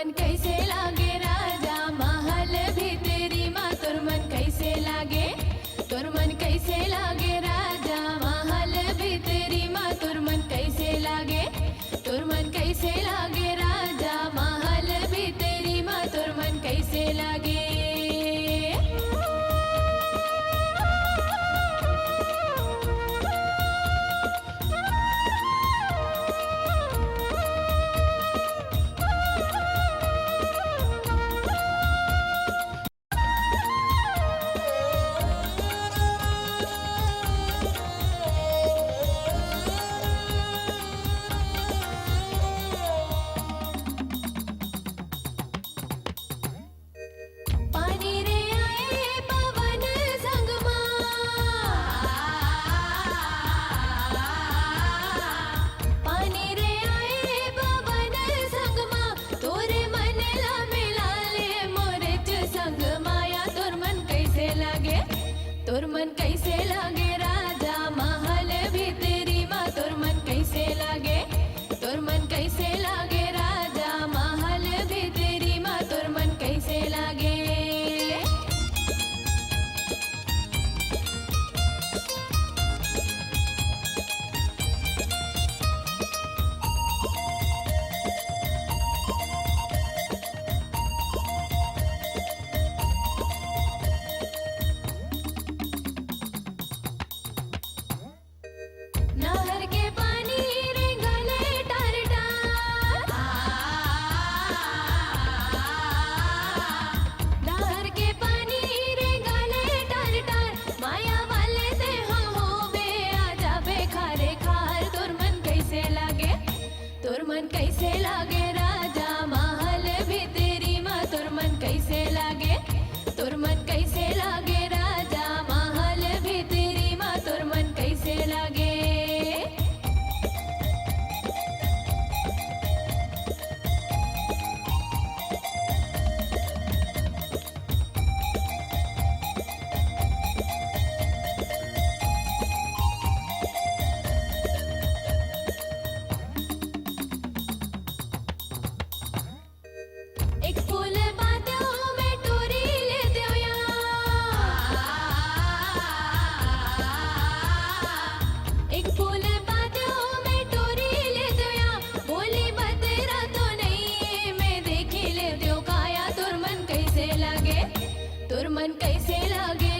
मन कैसे लागे राजा महल भीतरी माँ तोर मन कैसे लागे, तोर मन कैसे लागे राजा महल भीतरी माँ तोर मन कैसे लागे, तोर मन कैसे लागे राजा महल भीतरी माँ तोर मन कैसे लागे। तोर मन कैसे लागे राजा महल भीतरी माँ तोर मन कैसे लागे, तोर मन कैसे लागे राजा महल भीतरी माँ तोर मन कैसे लागे। नहर के पानी रे गले टार टार, नहर के पानी रे गले टार टार, माया वाले से होवे आजा बेखारे खार। तोर मन कैसे लागे, तोर मन कैसे लागे राजा महल भीतरी माँ तोर मन कैसे लागे, तोर मन कैसे लागे राजा महल भीतरी माँ तोर मन कैसे लागे। एक फूल बादों में टोरी ले दो या, एक फूल बादों में टोरी ले दो या, बोली बतेरा तो नहीं मैं देखी ले दो काया। तोर मन कैसे लागे, तोर मन कैसे लागे